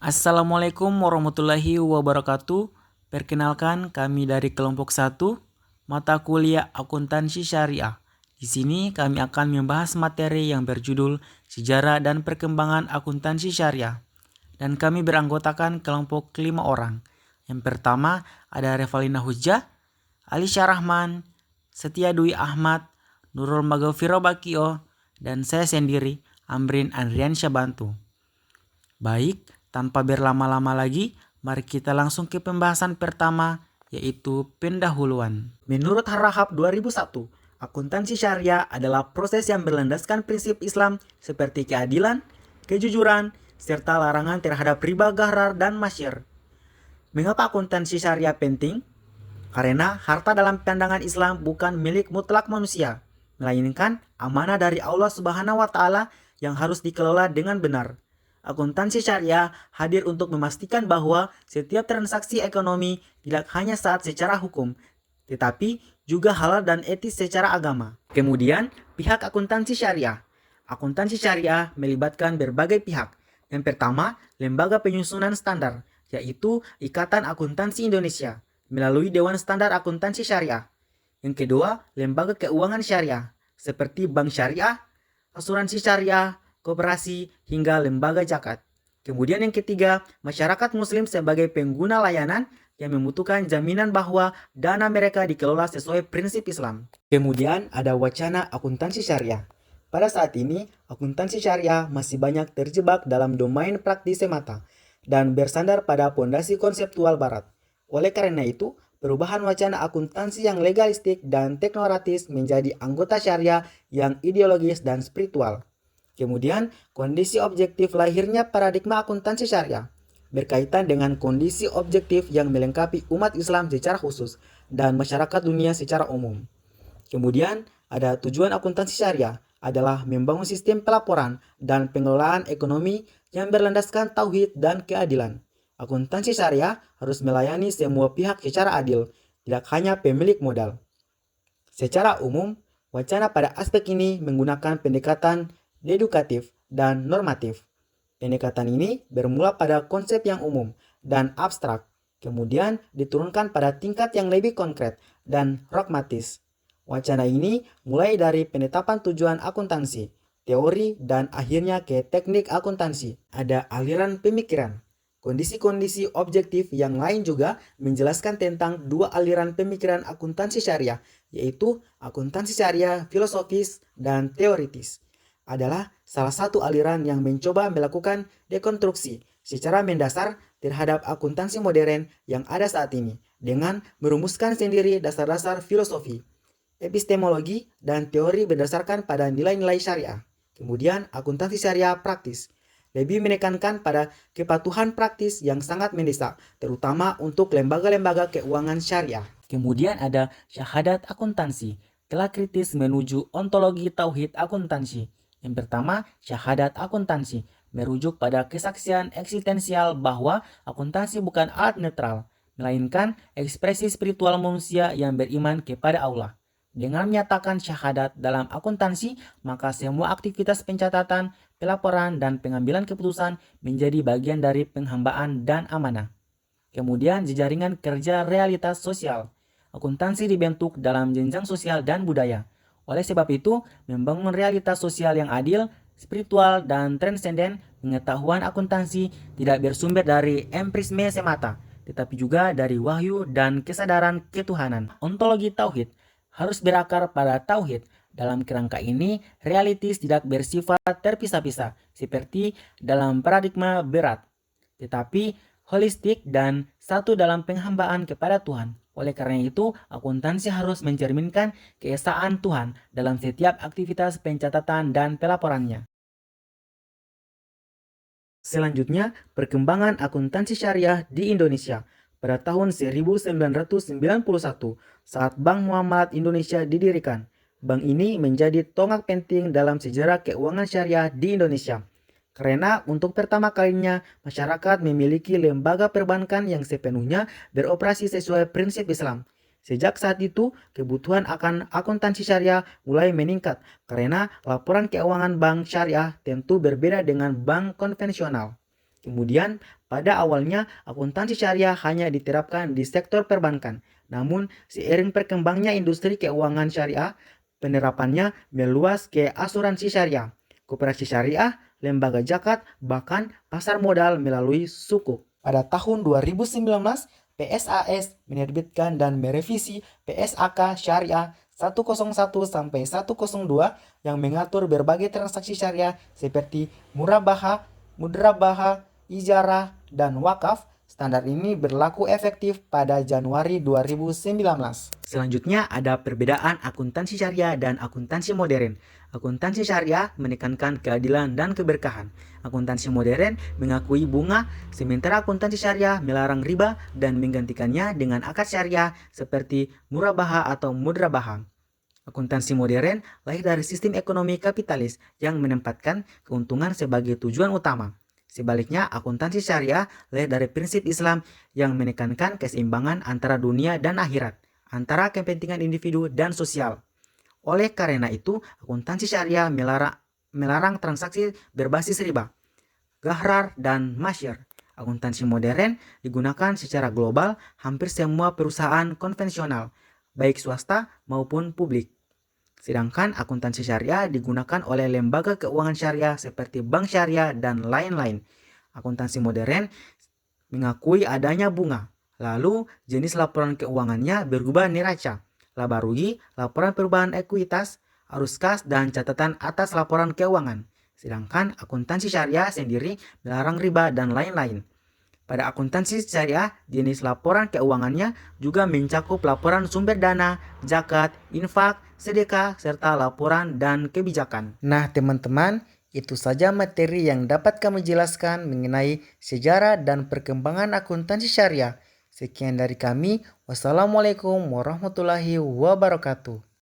Assalamualaikum warahmatullahi wabarakatuh. Perkenalkan, kami dari kelompok 1, mata kuliah akuntansi syariah. Di sini kami akan membahas materi yang berjudul Sejarah dan Perkembangan Akuntansi Syariah. Dan kami beranggotakan kelompok 5 orang. Yang pertama ada Revalina Hujjah, Ali Syarahman, Setia Dwi Ahmad, Nurul Magofiro Bakio, dan saya sendiri, Amrin Andrian Syabantu. Baik, tanpa berlama-lama lagi, mari kita langsung ke pembahasan pertama, yaitu pendahuluan. Menurut Harahap 2001, akuntansi syariah adalah proses yang berlandaskan prinsip Islam seperti keadilan, kejujuran, serta larangan terhadap riba, gharar, dan masyir. Mengapa akuntansi syariah penting? Karena harta dalam pandangan Islam bukan milik mutlak manusia, melainkan amanah dari Allah Subhanahu wa Ta'ala yang harus dikelola dengan benar. Akuntansi syariah hadir untuk memastikan bahwa setiap transaksi ekonomi tidak hanya sah secara hukum, tetapi juga halal dan etis secara agama. Kemudian, pihak akuntansi syariah. Akuntansi syariah melibatkan berbagai pihak. Yang pertama, lembaga penyusunan standar, yaitu Ikatan Akuntansi Indonesia, melalui Dewan Standar Akuntansi Syariah. Yang kedua, lembaga keuangan syariah, seperti bank syariah, asuransi syariah, koperasi, hingga lembaga zakat. Kemudian yang ketiga, masyarakat muslim sebagai pengguna layanan yang membutuhkan jaminan bahwa dana mereka dikelola sesuai prinsip Islam. Kemudian ada wacana akuntansi syariah. Pada saat ini, akuntansi syariah masih banyak terjebak dalam domain praktis semata dan bersandar pada fondasi konseptual barat. Oleh karena itu, perubahan wacana akuntansi yang legalistik dan teknokratis menjadi anggota syariah yang ideologis dan spiritual. Kemudian, kondisi objektif lahirnya paradigma akuntansi syariah berkaitan dengan kondisi objektif yang melengkapi umat Islam secara khusus dan masyarakat dunia secara umum. Kemudian, ada tujuan akuntansi syariah adalah membangun sistem pelaporan dan pengelolaan ekonomi yang berlandaskan tauhid dan keadilan. Akuntansi syariah harus melayani semua pihak secara adil, tidak hanya pemilik modal. Secara umum, wacana pada aspek ini menggunakan pendekatan edukatif dan normatif. Pendekatan ini bermula pada konsep yang umum dan abstrak, kemudian diturunkan pada tingkat yang lebih konkret dan pragmatis. Wacana ini mulai dari penetapan tujuan akuntansi, teori, dan akhirnya ke teknik akuntansi. Ada aliran pemikiran. Kondisi-kondisi objektif yang lain juga menjelaskan tentang dua aliran pemikiran akuntansi syariah, yaitu akuntansi syariah filosofis dan teoritis. Adalah salah satu aliran yang mencoba melakukan dekonstruksi secara mendasar terhadap akuntansi modern yang ada saat ini dengan merumuskan sendiri dasar-dasar filosofi, epistemologi, dan teori berdasarkan pada nilai-nilai syariah. Kemudian akuntansi syariah praktis lebih menekankan pada kepatuhan praktis yang sangat mendesak, terutama untuk lembaga-lembaga keuangan syariah. Kemudian ada syahadat akuntansi, telah kritis menuju ontologi tauhid akuntansi. Yang pertama, syahadat akuntansi merujuk pada kesaksian eksistensial bahwa akuntansi bukan alat netral, melainkan ekspresi spiritual manusia yang beriman kepada Allah. Dengan menyatakan syahadat dalam akuntansi, maka semua aktivitas pencatatan, pelaporan, dan pengambilan keputusan menjadi bagian dari penghambaan dan amanah. Kemudian jejaringan kerja realitas sosial. Akuntansi dibentuk dalam jenjang sosial dan budaya. Oleh sebab itu, membangun realitas sosial yang adil, spiritual, dan transenden, pengetahuan akuntansi tidak bersumber dari empirisme semata, tetapi juga dari wahyu dan kesadaran ketuhanan. Ontologi tauhid harus berakar pada tauhid. Dalam kerangka ini, realitis tidak bersifat terpisah-pisah, seperti dalam paradigma berat, tetapi holistik dan satu dalam penghambaan kepada Tuhan. Oleh karena itu, akuntansi harus mencerminkan keesaan Tuhan dalam setiap aktivitas pencatatan dan pelaporannya. Selanjutnya, perkembangan akuntansi syariah di Indonesia. Pada tahun 1991, saat Bank Muamalat Indonesia didirikan, bank ini menjadi tonggak penting dalam sejarah keuangan syariah di Indonesia. Karena untuk pertama kalinya masyarakat memiliki lembaga perbankan yang sepenuhnya beroperasi sesuai prinsip Islam. Sejak saat itu, kebutuhan akan akuntansi syariah mulai meningkat karena laporan keuangan bank syariah tentu berbeda dengan bank konvensional. Kemudian, pada awalnya akuntansi syariah hanya diterapkan di sektor perbankan. Namun, seiring berkembangnya industri keuangan syariah, penerapannya meluas ke asuransi syariah, koperasi syariah, lembaga zakat, bahkan pasar modal melalui sukuk. Pada tahun 2019, PSAS menerbitkan dan merevisi PSAK Syariah 101 sampai 102 yang mengatur berbagai transaksi syariah seperti murabahah, mudrabahah, ijarah, dan wakaf. Standar ini berlaku efektif pada Januari 2019. Selanjutnya ada perbedaan akuntansi syariah dan akuntansi modern. Akuntansi syariah menekankan keadilan dan keberkahan. Akuntansi modern mengakui bunga, sementara akuntansi syariah melarang riba dan menggantikannya dengan akad syariah seperti murabahah atau mudrabahah. Akuntansi modern lahir dari sistem ekonomi kapitalis yang menempatkan keuntungan sebagai tujuan utama. Sebaliknya, akuntansi syariah lahir dari prinsip Islam yang menekankan keseimbangan antara dunia dan akhirat, antara kepentingan individu dan sosial. Oleh karena itu, akuntansi syariah melarang transaksi berbasis riba, gharar, dan masyar. Akuntansi modern digunakan secara global hampir semua perusahaan konvensional, baik swasta maupun publik. Sedangkan akuntansi syariah digunakan oleh lembaga keuangan syariah seperti bank syariah dan lain-lain. Akuntansi modern mengakui adanya bunga. Lalu, jenis laporan keuangannya berubah neraca, laba rugi, laporan perubahan ekuitas, arus kas, dan catatan atas laporan keuangan. Sedangkan akuntansi syariah sendiri melarang riba dan lain-lain. Pada akuntansi syariah, jenis laporan keuangannya juga mencakup laporan sumber dana, zakat, infak, sedekah, serta laporan dan kebijakan. Nah teman-teman, itu saja materi yang dapat kami jelaskan mengenai sejarah dan perkembangan akuntansi syariah. Sekian dari kami. Wassalamualaikum warahmatullahi wabarakatuh.